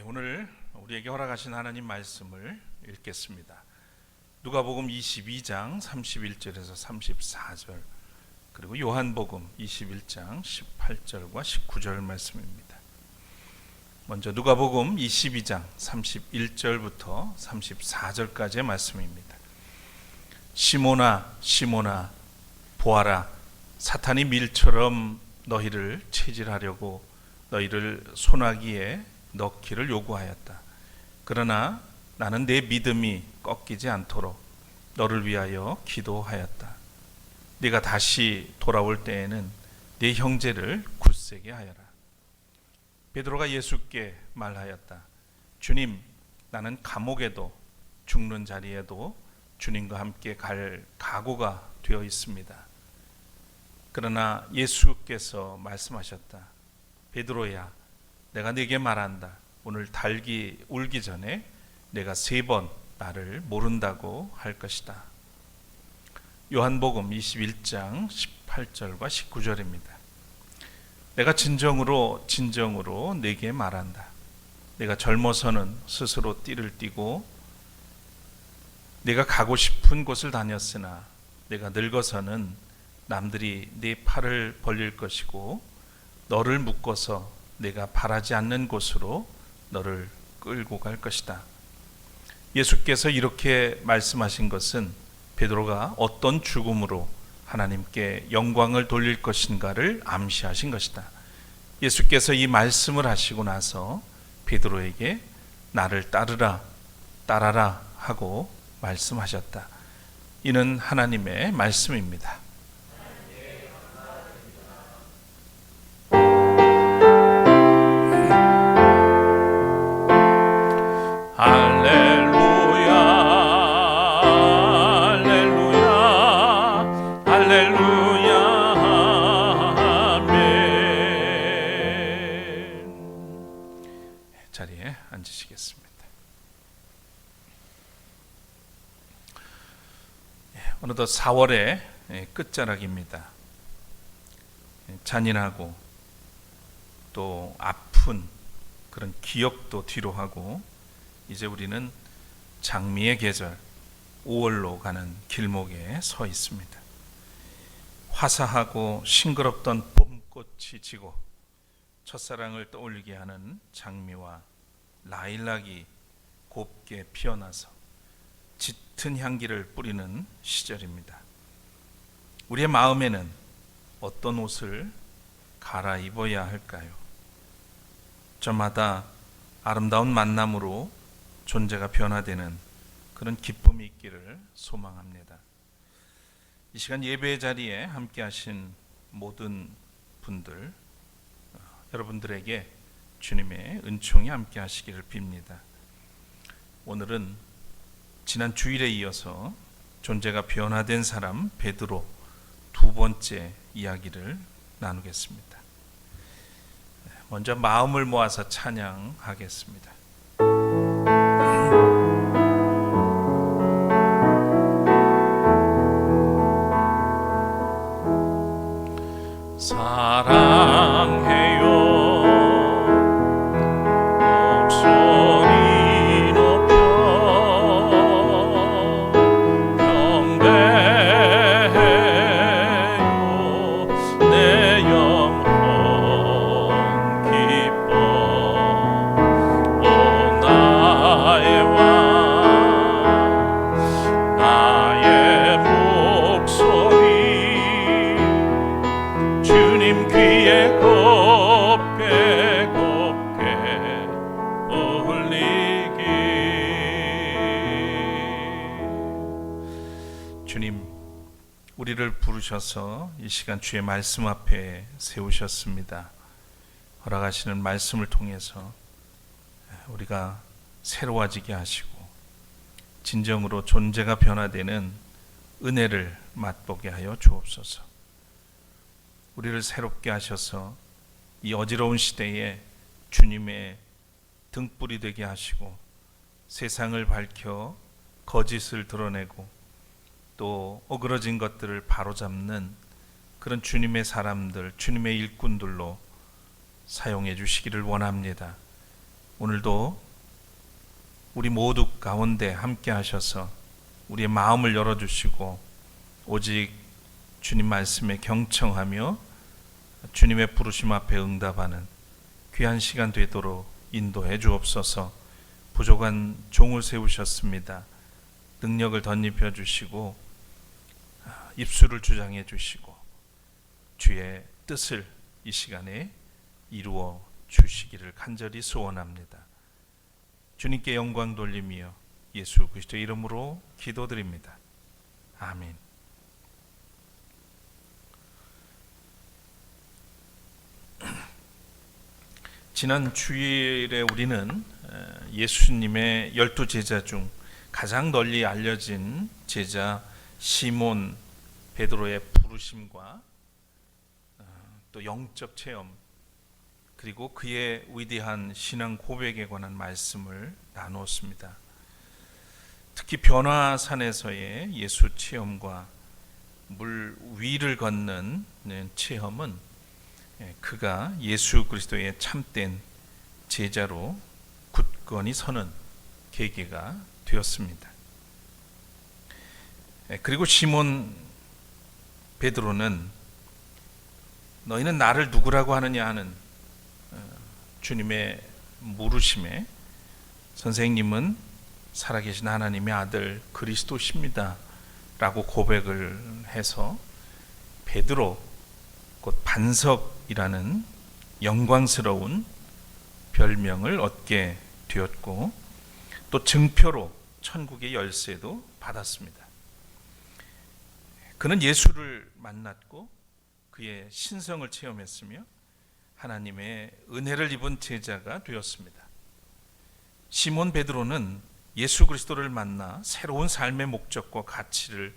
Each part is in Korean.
오늘 우리에게 허락하신 하나님 말씀을 읽겠습니다. 누가복음 22장 31절에서 34절, 그리고 요한복음 21장 18절과 19절 말씀입니다. 먼저 누가복음 22장 31절부터 34절까지의 말씀입니다. 시몬아, 시몬아, 보아라, 사탄이 밀처럼 너희를 체질하려고 너희를 소나기에 넣기를 요구하였다. 그러나 나는 내 믿음이 꺾이지 않도록 너를 위하여 기도하였다. 네가 다시 돌아올 때에는 네 형제를 굳세게 하여라. 베드로가 예수께 말하였다. 주님, 나는 감옥에도 죽는 자리에도 주님과 함께 갈 각오가 되어 있습니다. 그러나 예수께서 말씀하셨다. 베드로야, 내가 네게 말한다. 오늘 닭이 울기 전에 내가 3번 나를 모른다고 할 것이다. 요한복음 21장 18절과 19절입니다. 내가 진정으로 네게 말한다. 내가 젊어서는 스스로 띠를 띠고 내가 가고 싶은 곳을 다녔으나 내가 늙어서는 남들이 네 팔을 벌릴 것이고 너를 묶어서 내가 바라지 않는 곳으로 너를 끌고 갈 것이다. 예수께서 이렇게 말씀하신 것은 베드로가 어떤 죽음으로 하나님께 영광을 돌릴 것인가를 암시하신 것이다. 예수께서 이 말씀을 하시고 나서 베드로에게 나를 따라라 하고 말씀하셨다. 이는 하나님의 말씀입니다. 자리에 앉으시겠습니다. 어느덧 4월의 끝자락입니다. 잔인하고 또 아픈 그런 기억도 뒤로 하고 이제 우리는 장미의 계절 5월로 가는 길목에 서 있습니다. 화사하고 싱그럽던 봄꽃이 지고 첫사랑을 떠올리게 하는 장미와 라일락이 곱게 피어나서 짙은 향기를 뿌리는 시절입니다. 우리의 마음에는 어떤 옷을 갈아입어야 할까요? 저마다 아름다운 만남으로 존재가 변화되는 그런 기쁨이 있기를 소망합니다. 이 시간 예배의 자리에 함께 하신 모든 분들, 여러분들에게 주님의 은총이 함께 하시기를 빕니다. 오늘은 지난 주일에 이어서 존재가 변화된 사람 베드로 2번째 이야기를 나누겠습니다. 먼저 마음을 모아서 찬양하겠습니다. 사랑해요 목소리 높여 경배해요 내 영혼 기뻐 오 나의 왕 나의 목소리 주님 귀에 곱게 울리기. 주님, 우리를 부르셔서 이 시간 주의 말씀 앞에 세우셨습니다. 허락하시는 말씀을 통해서 우리가 새로워지게 하시고 진정으로 존재가 변화되는 은혜를 맛보게 하여 주옵소서. 우리를 새롭게 하셔서 이 어지러운 시대에 주님의 등불이 되게 하시고 세상을 밝혀 거짓을 드러내고 또 어그러진 것들을 바로잡는 그런 주님의 사람들, 주님의 일꾼들로 사용해 주시기를 원합니다. 오늘도 우리 모두 가운데 함께 하셔서 우리의 마음을 열어주시고 오직 주님 말씀에 경청하며 주님의 부르심 앞에 응답하는 귀한 시간 되도록 인도해 주옵소서. 부족한 종을 세우셨습니다. 능력을 덧입혀 주시고 입술을 주장해 주시고 주의 뜻을 이 시간에 이루어 주시기를 간절히 소원합니다. 주님께 영광 돌리며 예수 그리스도의 이름으로 기도드립니다. 아멘. 지난 주일에 우리는 예수님의 12제자 중 가장 널리 알려진 제자 시몬 베드로의 부르심과 또 영적 체험 그리고 그의 위대한 신앙 고백에 관한 말씀을 나누었습니다. 특히 변화산에서의 예수 체험과 물 위를 걷는 체험은 그가 예수 그리스도의 참된 제자로 굳건히 서는 계기가 되었습니다. 그리고 시몬 베드로는 너희는 나를 누구라고 하느냐 하는 주님의 물으심에 선생님은 살아계신 하나님의 아들 그리스도십니다 라고 고백을 해서 베드로 곧 반석이라는 영광스러운 별명을 얻게 되었고 또 증표로 천국의 열쇠도 받았습니다. 그는 예수를 만났고 그의 신성을 체험했으며 하나님의 은혜를 입은 제자가 되었습니다. 시몬 베드로는 예수 그리스도를 만나 새로운 삶의 목적과 가치를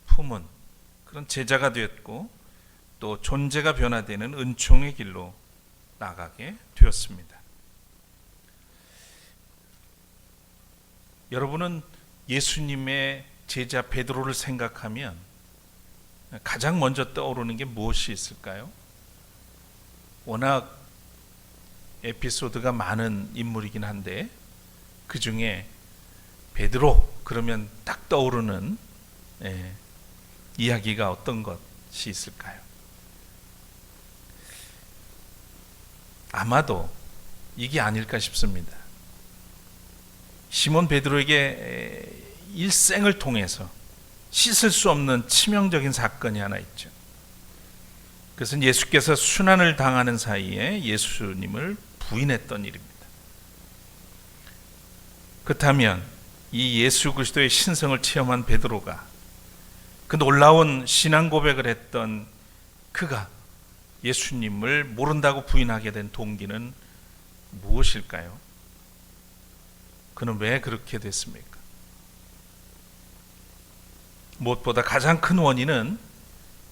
품은 그런 제자가 되었고 또 존재가 변화되는 은총의 길로 나가게 되었습니다. 여러분은 예수님의 제자 베드로를 생각하면 가장 먼저 떠오르는 게 무엇이 있을까요? 워낙 에피소드가 많은 인물이긴 한데 그 중에 베드로 그러면 딱 떠오르는 이야기가 어떤 것이 있을까요? 아마도 이게 아닐까 싶습니다. 시몬 베드로에게 일생을 통해서 씻을 수 없는 치명적인 사건이 하나 있죠. 그것은 예수께서 순환을 당하는 사이에 예수님을 부인했던 일입니다. 그렇다면 이 예수 그리스도의 신성을 체험한 베드로가 그 놀라운 신앙 고백을 했던 그가 예수님을 모른다고 부인하게 된 동기는 무엇일까요? 그는 왜 그렇게 됐습니까? 무엇보다 가장 큰 원인은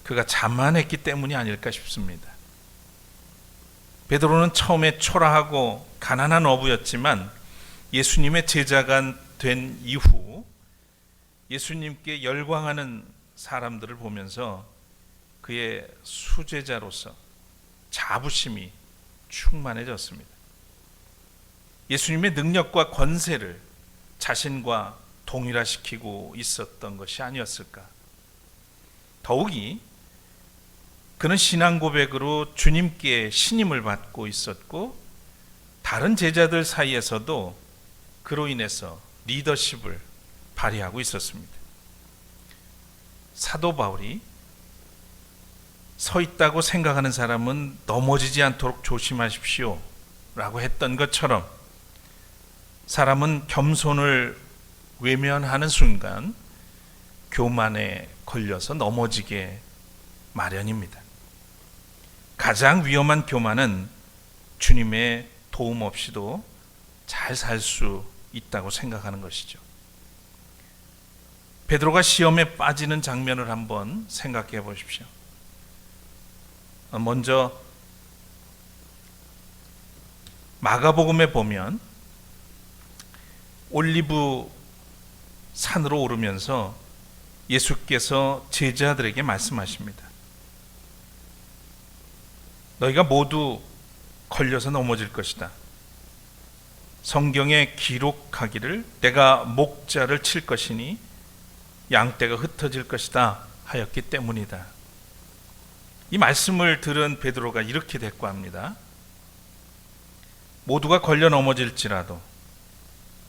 그가 자만했기 때문이 아닐까 싶습니다. 베드로는 처음에 초라하고 가난한 어부였지만 예수님의 제자가 된 이후 예수님께 열광하는 사람들을 보면서 그의 수제자로서 자부심이 충만해졌습니다. 예수님의 능력과 권세를 자신과 동일화시키고 있었던 것이 아니었을까. 더욱이 그는 신앙 고백으로 주님께 신임을 받고 있었고 다른 제자들 사이에서도 그로 인해서 리더십을 발휘하고 있었습니다. 사도 바울이 서 있다고 생각하는 사람은 넘어지지 않도록 조심하십시오 라고 했던 것처럼 사람은 겸손을 외면하는 순간 교만에 걸려서 넘어지게 마련입니다. 가장 위험한 교만은 주님의 도움 없이도 잘 살 수 있다고 생각하는 것이죠. 베드로가 시험에 빠지는 장면을 한번 생각해 보십시오. 먼저 마가복음에 보면 올리브 산으로 오르면서 예수께서 제자들에게 말씀하십니다. 너희가 모두 걸려서 넘어질 것이다. 성경에 기록하기를 내가 목자를 칠 것이니 양떼가 흩어질 것이다 하였기 때문이다. 이 말씀을 들은 베드로가 이렇게 대꾸합니다. 모두가 걸려 넘어질지라도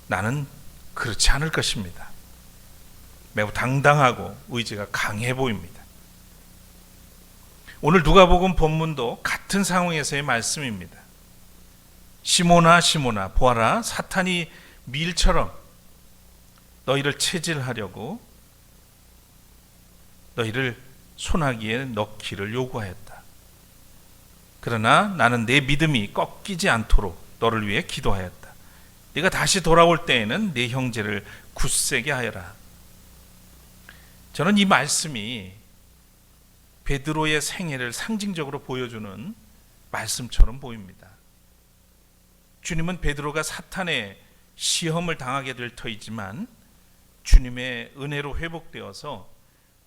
나는 그렇지 않을 것입니다. 매우 당당하고 의지가 강해 보입니다. 오늘 누가복음 본문도 같은 상황에서의 말씀입니다. 시몬아 시몬아 보아라, 사탄이 밀처럼 너희를 체질하려고 너희를 소나기에 넣기를 요구하였다. 그러나 나는 내 믿음이 꺾이지 않도록 너를 위해 기도하였다. 네가 다시 돌아올 때에는 네 형제를 굳세게 하여라. 저는 이 말씀이 베드로의 생애를 상징적으로 보여주는 말씀처럼 보입니다. 주님은 베드로가 사탄의 시험을 당하게 될 터이지만 주님의 은혜로 회복되어서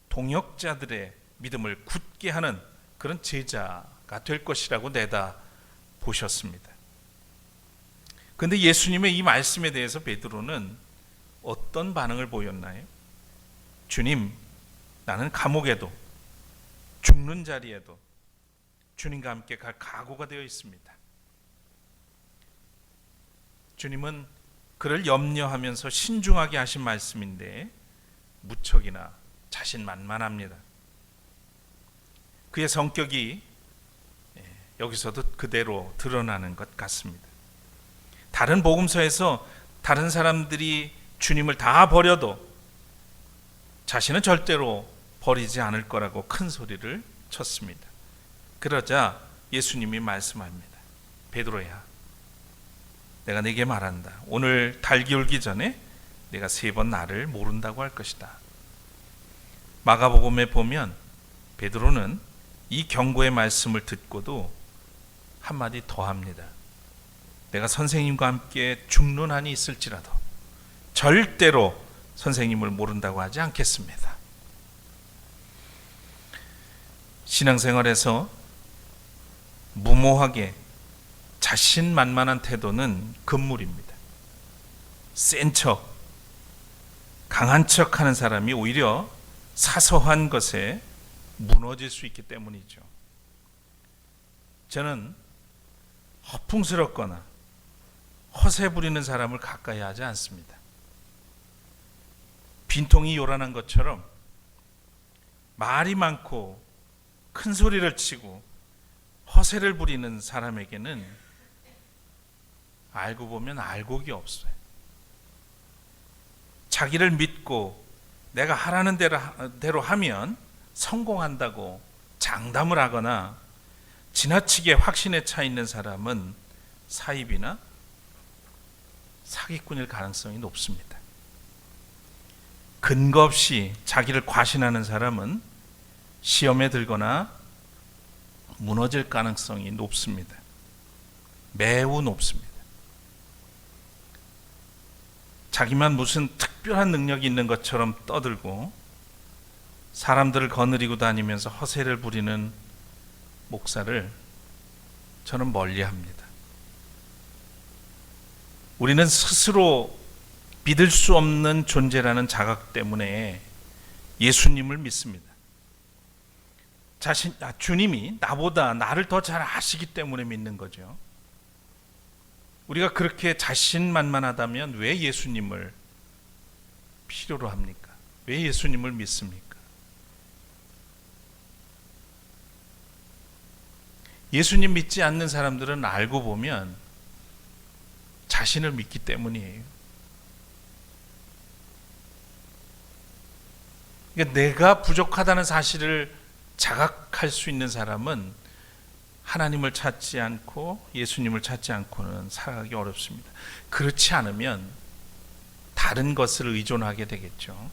동역자들의 믿음을 굳게 하는 그런 제자가 될 것이라고 내다 보셨습니다. 그런데 예수님의 이 말씀에 대해서 베드로는 어떤 반응을 보였나요? 주님, 나는 감옥에도 죽는 자리에도 주님과 함께 갈 각오가 되어 있습니다. 주님은 그를 염려하면서 신중하게 하신 말씀인데 무척이나 자신만만합니다. 그의 성격이 여기서도 그대로 드러나는 것 같습니다. 다른 복음서에서 다른 사람들이 주님을 다 버려도 자신은 절대로 버리지 않을 거라고 큰 소리를 쳤습니다. 그러자 예수님이 말씀합니다. 베드로야, 내가 네게 말한다. 오늘 달 기울기 전에 네가 3번 나를 모른다고 할 것이다. 마가복음에 보면 베드로는 이 경고의 말씀을 듣고도 한마디 더 합니다. 내가 선생님과 함께 죽는 한이 있을지라도 절대로 선생님을 모른다고 하지 않겠습니다. 신앙생활에서 무모하게 자신만만한 태도는 금물입니다. 센 척, 강한 척 하는 사람이 오히려 사소한 것에 무너질 수 있기 때문이죠. 저는 허풍스럽거나 허세 부리는 사람을 가까이 하지 않습니다. 빈통이 요란한 것처럼 말이 많고 큰 소리를 치고 허세를 부리는 사람에게는 알고 보면 알곡이 없어요. 자기를 믿고 내가 하라는 대로 하면 성공한다고 장담을 하거나 지나치게 확신에 차 있는 사람은 사입이나 사기꾼일 가능성이 높습니다. 근거 없이 자기를 과신하는 사람은 시험에 들거나 무너질 가능성이 높습니다. 매우 높습니다. 자기만 무슨 특별한 능력이 있는 것처럼 떠들고 사람들을 거느리고 다니면서 허세를 부리는 목사를 저는 멀리합니다. 우리는 스스로 믿을 수 없는 존재라는 자각 때문에 예수님을 믿습니다. 주님이 나보다 나를 더 잘 아시기 때문에 믿는 거죠. 우리가 그렇게 자신만만하다면 왜 예수님을 필요로 합니까? 왜 예수님을 믿습니까? 예수님 믿지 않는 사람들은 알고 보면 자신을 믿기 때문이에요. 그러니까 내가 부족하다는 사실을 자각할 수 있는 사람은 하나님을 찾지 않고 예수님을 찾지 않고는 살아가기 어렵습니다. 그렇지 않으면 다른 것을 의존하게 되겠죠.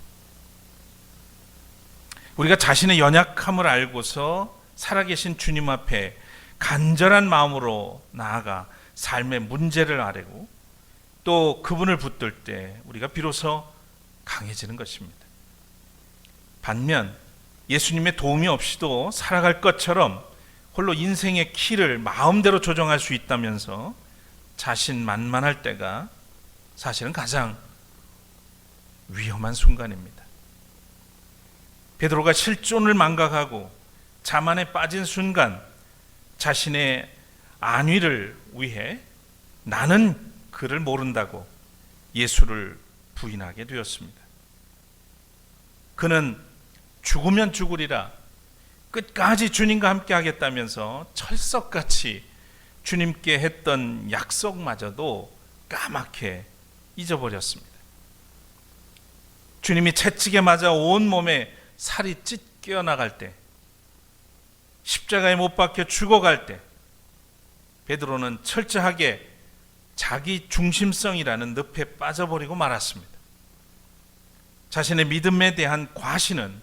우리가 자신의 연약함을 알고서 살아계신 주님 앞에 간절한 마음으로 나아가 삶의 문제를 아뢰고 또 그분을 붙들 때 우리가 비로소 강해지는 것입니다. 반면 예수님의 도움이 없이도 살아갈 것처럼 홀로 인생의 키를 마음대로 조정할 수 있다면서 자신만만할 때가 사실은 가장 위험한 순간입니다. 베드로가 실존을 망각하고 자만에 빠진 순간 자신의 안위를 위해 나는 그를 모른다고 예수를 부인하게 되었습니다. 그는 죽으면 죽으리라 끝까지 주님과 함께 하겠다면서 철석같이 주님께 했던 약속마저도 까맣게 잊어버렸습니다. 주님이 채찍에 맞아 온몸에 살이 찢겨 나갈 때, 십자가에 못 박혀 죽어갈 때 베드로는 철저하게 자기 중심성이라는 늪에 빠져버리고 말았습니다. 자신의 믿음에 대한 과신은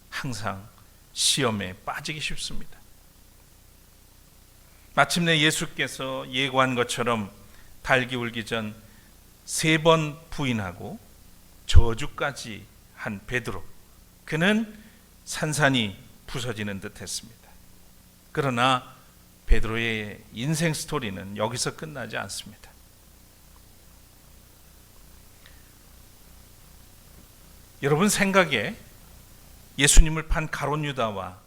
항상 시험에 빠지기 쉽습니다. 마침내 예수께서 예고한 것처럼 달기 울기 전 3번 부인하고 저주까지 한 베드로, 그는 산산이 부서지는 듯 했습니다. 그러나 베드로의 인생 스토리는 여기서 끝나지 않습니다. 여러분 생각에 예수님을 판 가룟 유다와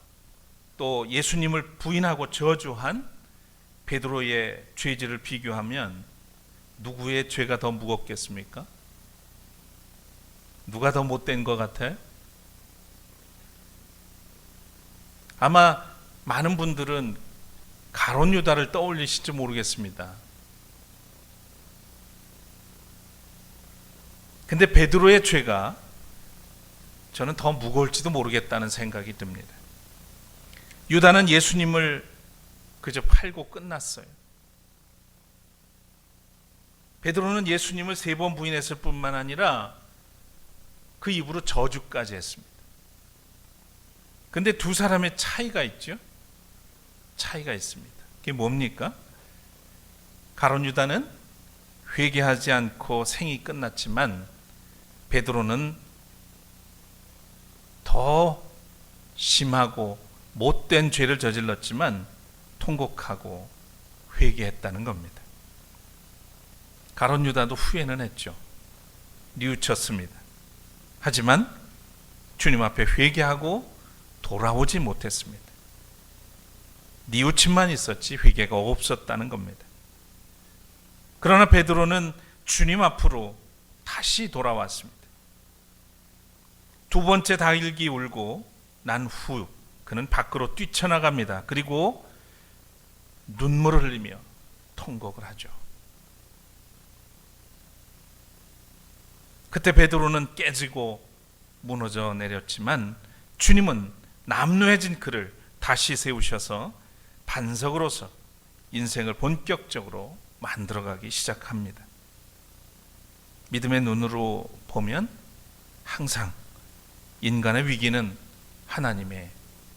또 예수님을 부인하고 저주한 베드로의 죄질을 비교하면 누구의 죄가 더 무겁겠습니까? 누가 더 못된 것 같아요? 아마 많은 분들은 가룟 유다를 떠올리실지 모르겠습니다. 근데 베드로의 죄가 저는 더 무거울지도 모르겠다는 생각이 듭니다. 유다는 예수님을 그저 팔고 끝났어요. 베드로는 예수님을 3번 부인했을 뿐만 아니라 그 입으로 저주까지 했습니다. 근데 두 사람의 차이가 있죠. 차이가 있습니다. 그게 뭡니까? 가룟 유다는 회개하지 않고 생이 끝났지만 베드로는 더 심하고 못된 죄를 저질렀지만 통곡하고 회개했다는 겁니다. 가룟 유다도 후회는 했죠. 뉘우쳤습니다. 하지만 주님 앞에 회개하고 돌아오지 못했습니다. 뉘우침만 있었지 회개가 없었다는 겁니다. 그러나 베드로는 주님 앞으로 다시 돌아왔습니다. 2번째 달기 울고 난 후 그는 밖으로 뛰쳐나갑니다. 그리고 눈물을 흘리며 통곡을 하죠. 그때 베드로는 깨지고 무너져 내렸지만 주님은 남루해진 그를 다시 세우셔서 반석으로서 인생을 본격적으로 만들어가기 시작합니다. 믿음의 눈으로 보면 항상 인간의 위기는 하나님의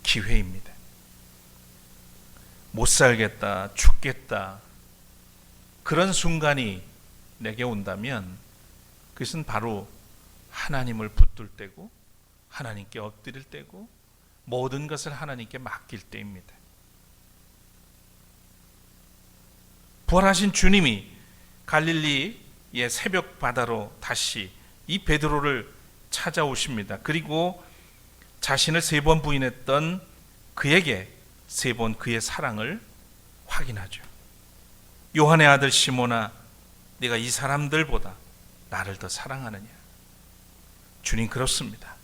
기회입니다. 못 살겠다, 죽겠다, 그런 순간이 내게 온다면 그것은 바로 하나님을 붙들 때고 하나님께 엎드릴 때고 모든 것을 하나님께 맡길 때입니다. 부활하신 주님이 갈릴리의 새벽 바다로 다시 이 베드로를 찾아오십니다. 그리고 자신을 3번 부인했던 그에게 3번 그의 사랑을 확인하죠. 요한의 아들 시몬아, 네가 이 사람들보다 나를 더 사랑하느냐? 주님 그렇습니다.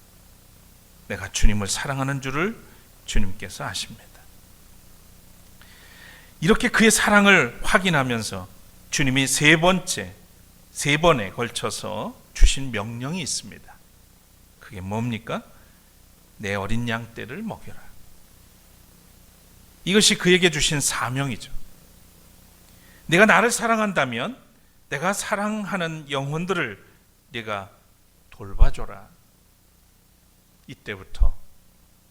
내가 주님을 사랑하는 줄을 주님께서 아십니다. 이렇게 그의 사랑을 확인하면서 주님이 3번에 걸쳐서 주신 명령이 있습니다. 그게 뭡니까? 내 어린 양 떼를 먹여라. 이것이 그에게 주신 사명이죠. 내가 나를 사랑한다면 내가 사랑하는 영혼들을 네가 돌봐줘라. 이때부터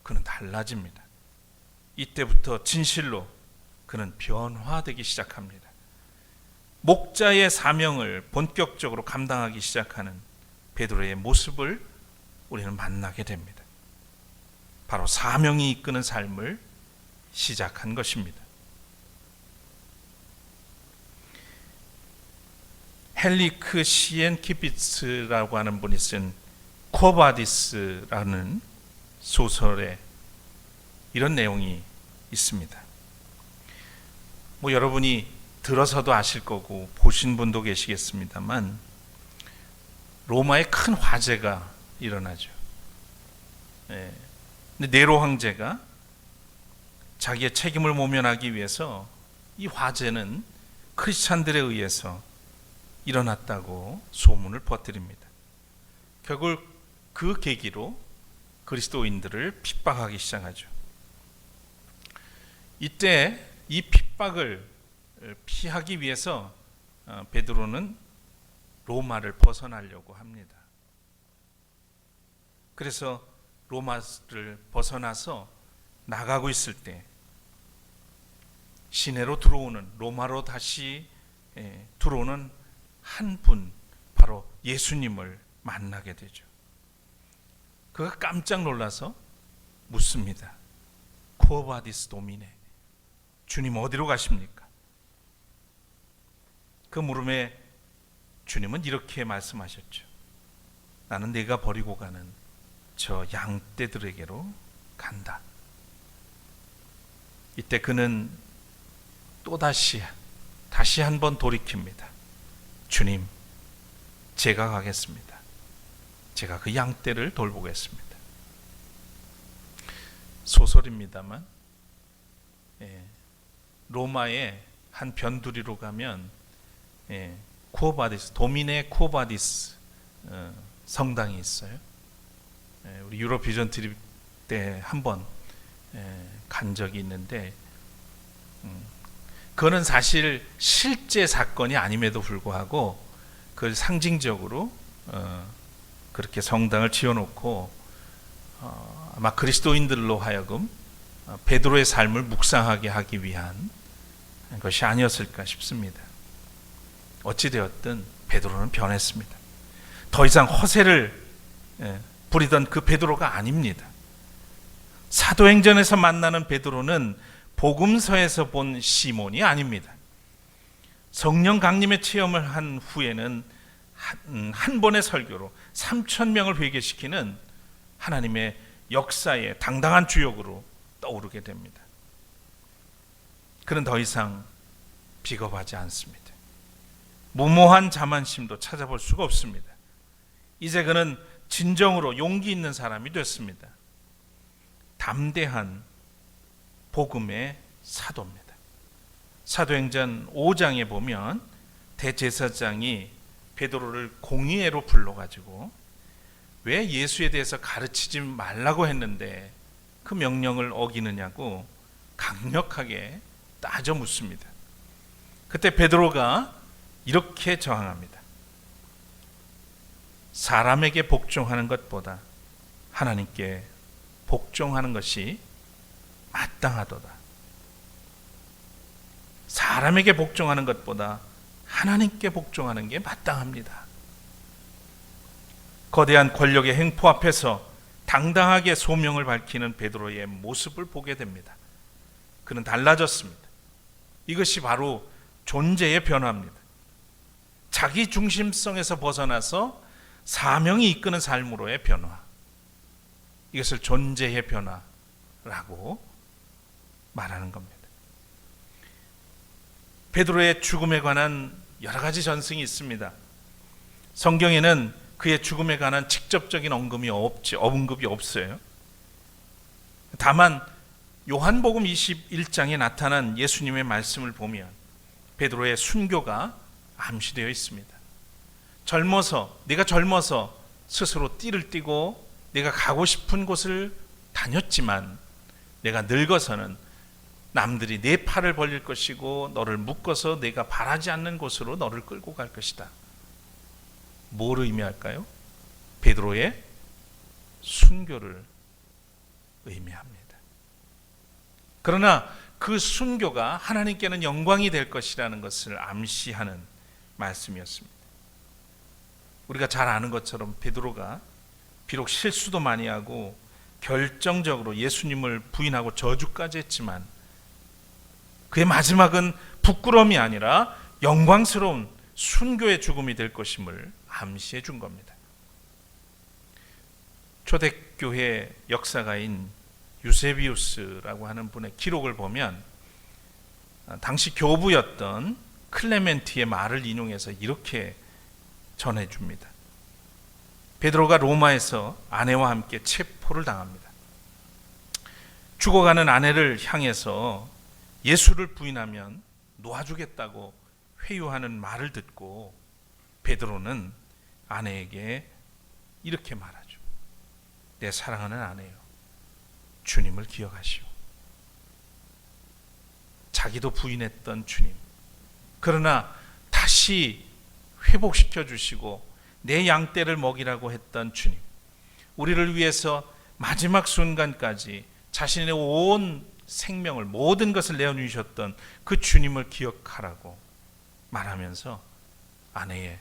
그는 달라집니다. 이때부터 진실로 그는 변화되기 시작합니다. 목자의 사명을 본격적으로 감당하기 시작하는 베드로의 모습을 우리는 만나게 됩니다. 바로 사명이 이끄는 삶을 시작한 것입니다. 헨리크 시엔키비츠라고 하는 분이 쓴 쿠어바디스라는 소설에 이런 내용이 있습니다. 여러분이 들어서도 아실 거고 보신 분도 계시겠습니다만 로마에 큰 화재가 일어나죠. 근데 네로 황제가 자기의 책임을 모면하기 위해서 이 화재는 크리스찬들에 의해서 일어났다고 소문을 퍼뜨립니다. 결국 그 계기로 그리스도인들을 핍박하기 시작하죠. 이때 이 핍박을 피하기 위해서 베드로는 로마를 벗어나려고 합니다. 그래서 로마를 벗어나서 나가고 있을 때 시내로 들어오는, 로마로 다시 들어오는 한 분, 바로 예수님을 만나게 되죠. 그가 깜짝 놀라서 묻습니다. 쿠어바디스 도미네, 주님 어디로 가십니까? 그 물음에 주님은 이렇게 말씀하셨죠. 나는 내가 버리고 가는 저 양떼들에게로 간다. 이때 그는 다시 한 번 돌이킵니다. 주님, 제가 가겠습니다. 제가 그 양떼를 돌보겠습니다. 소설입니다만 로마의 한 변두리로 가면 쿠어바디스, 도미네 쿠어바디스 성당이 있어요. 우리 유럽 비전 트립 때 한번 간 적이 있는데 그거는 사실 실제 사건이 아님에도 불구하고 그걸 상징적으로 그렇게 성당을 지어놓고 아마 그리스도인들로 하여금 베드로의 삶을 묵상하게 하기 위한 것이 아니었을까 싶습니다. 어찌되었든 베드로는 변했습니다. 더 이상 허세를 부리던 그 베드로가 아닙니다. 사도행전에서 만나는 베드로는 복음서에서 본 시몬이 아닙니다. 성령 강림의 체험을 한 후에는 한 번의 설교로 3,000명을 회개시키는 하나님의 역사의 당당한 주역으로 떠오르게 됩니다. 그는 더 이상 비겁하지 않습니다. 무모한 자만심도 찾아볼 수가 없습니다. 이제 그는 진정으로 용기 있는 사람이 됐습니다. 담대한 복음의 사도입니다. 사도행전 5장에 보면 대제사장이 베드로를 공의회로 불러가지고 왜 예수에 대해서 가르치지 말라고 했는데 그 명령을 어기느냐고 강력하게 따져 묻습니다. 그때 베드로가 이렇게 저항합니다. 사람에게 복종하는 것보다 하나님께 복종하는 것이 마땅하도다. 사람에게 복종하는 것보다 하나님께 복종하는 게 마땅합니다. 거대한 권력의 행포 앞에서 당당하게 소명을 밝히는 베드로의 모습을 보게 됩니다. 그는 달라졌습니다. 이것이 바로 존재의 변화입니다. 자기 중심성에서 벗어나서 사명이 이끄는 삶으로의 변화, 이것을 존재의 변화라고 말하는 겁니다. 베드로의 죽음에 관한 여러 가지 전승이 있습니다. 성경에는 그의 죽음에 관한 직접적인 언급이 없어요. 다만 요한복음 21장에 나타난 예수님의 말씀을 보면 베드로의 순교가 암시되어 있습니다. 내가 젊어서 스스로 띠를 띠고 내가 가고 싶은 곳을 다녔지만 내가 늙어서는 남들이 내 팔을 벌릴 것이고 너를 묶어서 내가 바라지 않는 곳으로 너를 끌고 갈 것이다. 뭘 의미할까요? 베드로의 순교를 의미합니다. 그러나 그 순교가 하나님께는 영광이 될 것이라는 것을 암시하는 말씀이었습니다. 우리가 잘 아는 것처럼 베드로가 비록 실수도 많이 하고 결정적으로 예수님을 부인하고 저주까지 했지만 그의 마지막은 부끄러움이 아니라 영광스러운 순교의 죽음이 될 것임을 암시해 준 겁니다. 초대교회 역사가인 유세비우스라고 하는 분의 기록을 보면 당시 교부였던 클레멘티의 말을 인용해서 이렇게 전해줍니다. 베드로가 로마에서 아내와 함께 체포를 당합니다. 죽어가는 아내를 향해서 예수를 부인하면 놓아주겠다고 회유하는 말을 듣고 베드로는 아내에게 이렇게 말하죠. 내 사랑하는 아내여, 주님을 기억하시오. 자기도 부인했던 주님, 그러나 다시 회복시켜 주시고 내 양떼를 먹이라고 했던 주님, 우리를 위해서 마지막 순간까지 자신의 온 생명을, 모든 것을 내어주셨던 그 주님을 기억하라고 말하면서 아내의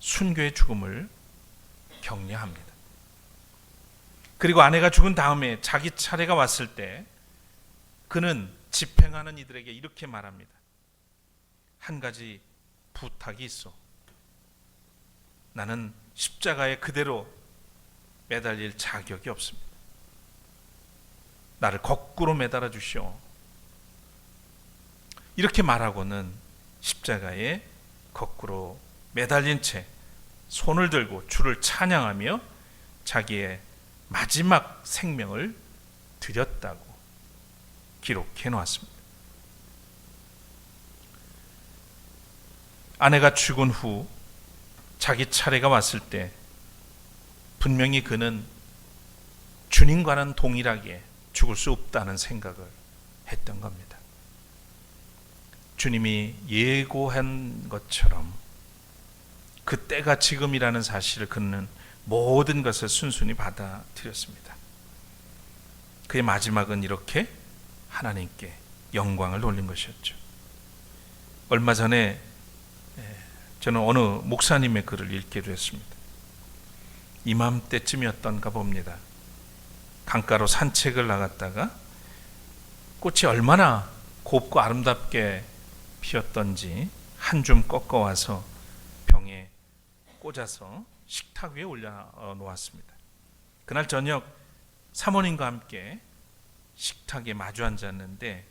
순교의 죽음을 격려합니다. 그리고 아내가 죽은 다음에 자기 차례가 왔을 때 그는 집행하는 이들에게 이렇게 말합니다. 한 가지 부탁이 있어. 나는 십자가에 그대로 매달릴 자격이 없습니다. 나를 거꾸로 매달아 주시오. 이렇게 말하고는 십자가에 거꾸로 매달린 채 손을 들고 주를 찬양하며 자기의 마지막 생명을 드렸다고 기록해 놓았습니다. 아내가 죽은 후 자기 차례가 왔을 때 분명히 그는 주님과는 동일하게 죽을 수 없다는 생각을 했던 겁니다. 주님이 예고한 것처럼 그 때가 지금이라는 사실을 그는 모든 것을 순순히 받아들였습니다. 그의 마지막은 이렇게 하나님께 영광을 돌린 것이었죠. 얼마 전에 저는 어느 목사님의 글을 읽기도 했습니다. 이맘때쯤이었던가 봅니다. 강가로 산책을 나갔다가 꽃이 얼마나 곱고 아름답게 피었던지 한 줌 꺾어와서 병에 꽂아서 식탁 위에 올려놓았습니다. 그날 저녁 사모님과 함께 식탁에 마주 앉았는데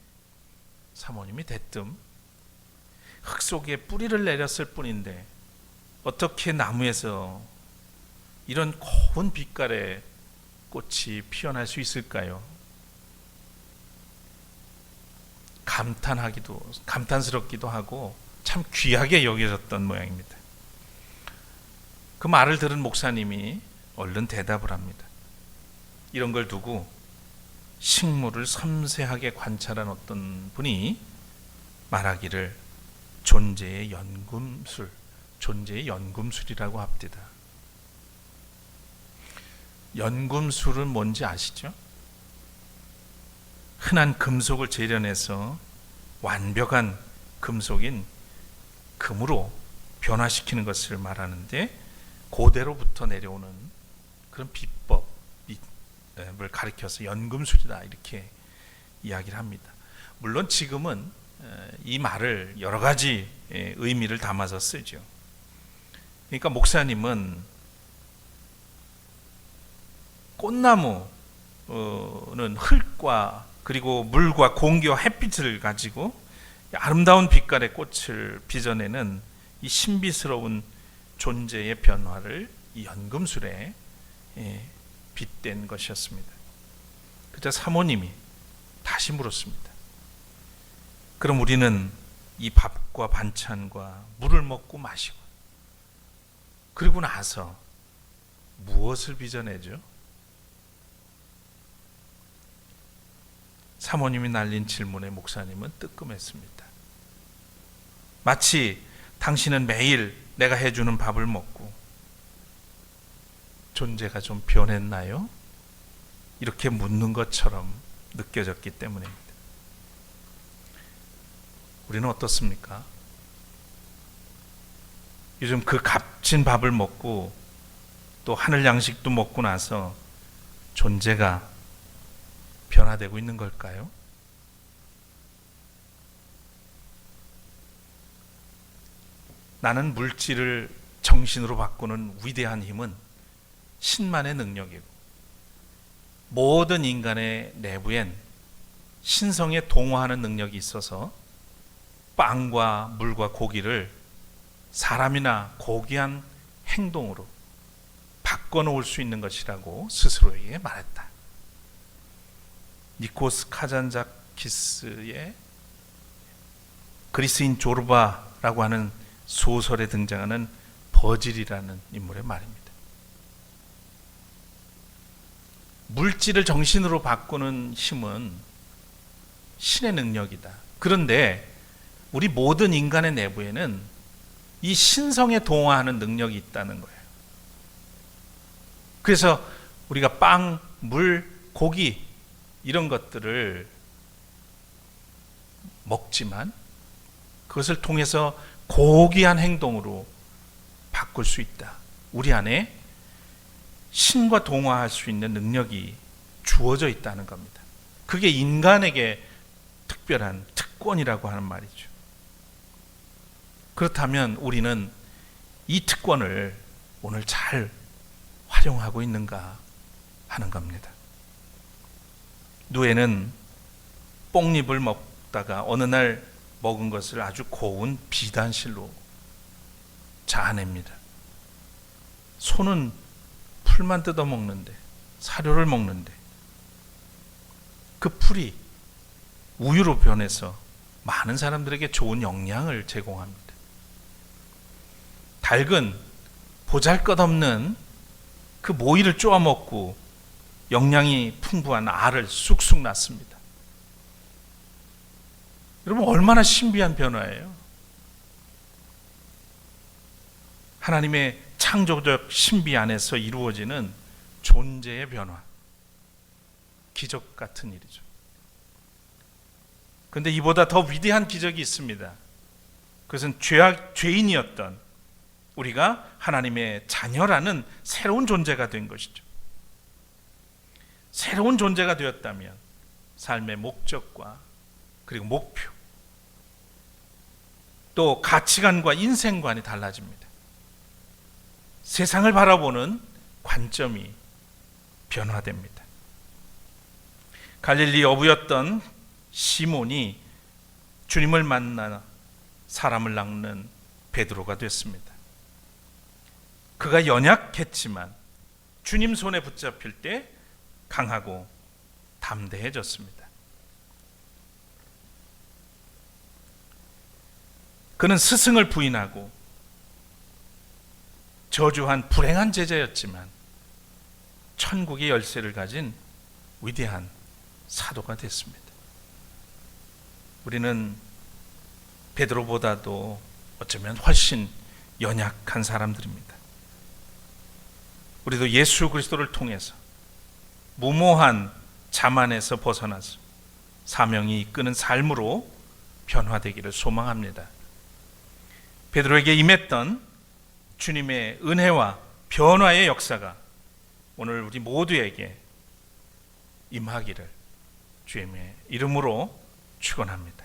사모님이 대뜸 흙 속에 뿌리를 내렸을 뿐인데 어떻게 나무에서 이런 고운 빛깔의 꽃이 피어날 수 있을까요? 감탄스럽기도 하고 참 귀하게 여겨졌던 모양입니다. 그 말을 들은 목사님이 얼른 대답을 합니다. 이런 걸 두고 식물을 섬세하게 관찰한 어떤 분이 말하기를 존재의 연금술이라고 합니다. 연금술은 뭔지 아시죠? 흔한 금속을 재련해서 완벽한 금속인 금으로 변화시키는 것을 말하는데 고대로부터 내려오는 그런 비법을 가리켜서 연금술이다 이렇게 이야기를 합니다. 물론 지금은 이 말을 여러 가지 의미를 담아서 쓰죠. 그러니까 목사님은 꽃나무는 흙과 그리고 물과 공기와 햇빛을 가지고 아름다운 빛깔의 꽃을 빚어내는 이 신비스러운 존재의 변화를 이 연금술에 빗댄 것이었습니다. 그때 사모님이 다시 물었습니다. 그럼 우리는 이 밥과 반찬과 물을 먹고 마시고 그리고 나서 무엇을 빚어내죠? 사모님이 날린 질문에 목사님은 뜨끔했습니다. 마치 당신은 매일 내가 해주는 밥을 먹고 존재가 좀 변했나요? 이렇게 묻는 것처럼 느껴졌기 때문입니다. 우리는 어떻습니까? 요즘 그 값진 밥을 먹고 또 하늘 양식도 먹고 나서 존재가 변화되고 있는 걸까요? 나는 물질을 정신으로 바꾸는 위대한 힘은 신만의 능력이고, 모든 인간의 내부엔 신성에 동화하는 능력이 있어서 빵과 물과 고기를 사람이나 고귀한 행동으로 바꿔놓을 수 있는 것이라고 스스로에게 말했다. 니코스 카잔자키스의 그리스인 조르바라고 하는 소설에 등장하는 버질이라는 인물의 말입니다. 물질을 정신으로 바꾸는 힘은 신의 능력이다. 그런데 우리 모든 인간의 내부에는 이 신성에 동화하는 능력이 있다는 거예요. 그래서 우리가 빵, 물, 고기 이런 것들을 먹지만 그것을 통해서 고귀한 행동으로 바꿀 수 있다. 우리 안에 신과 동화할 수 있는 능력이 주어져 있다는 겁니다. 그게 인간에게 특별한 특권이라고 하는 말이죠. 그렇다면 우리는 이 특권을 오늘 잘 활용하고 있는가 하는 겁니다. 노예는 뽕잎을 먹다가 어느 날 먹은 것을 아주 고운 비단실로 자아냅니다. 소는 풀만 뜯어 먹는데, 사료를 먹는데 그 풀이 우유로 변해서 많은 사람들에게 좋은 영양을 제공합니다. 닭은 보잘것없는 그 모이를 쪼아 먹고 영양이 풍부한 알을 쑥쑥 낳습니다. 여러분, 얼마나 신비한 변화예요. 하나님의 창조적 신비 안에서 이루어지는 존재의 변화, 기적 같은 일이죠. 그런데 이보다 더 위대한 기적이 있습니다. 그것은 죄인이었던 우리가 하나님의 자녀라는 새로운 존재가 된 것이죠. 새로운 존재가 되었다면 삶의 목적과 그리고 목표, 또 가치관과 인생관이 달라집니다. 세상을 바라보는 관점이 변화됩니다. 갈릴리 어부였던 시몬이 주님을 만나 사람을 낚는 베드로가 됐습니다. 그가 연약했지만 주님 손에 붙잡힐 때 강하고 담대해졌습니다. 그는 스승을 부인하고 저주한 불행한 제자였지만 천국의 열쇠를 가진 위대한 사도가 됐습니다. 우리는 베드로보다도 어쩌면 훨씬 연약한 사람들입니다. 우리도 예수 그리스도를 통해서 무모한 자만에서 벗어나서 사명이 이끄는 삶으로 변화되기를 소망합니다. 베드로에게 임했던 주님의 은혜와 변화의 역사가 오늘 우리 모두에게 임하기를 주님의 이름으로 축원합니다.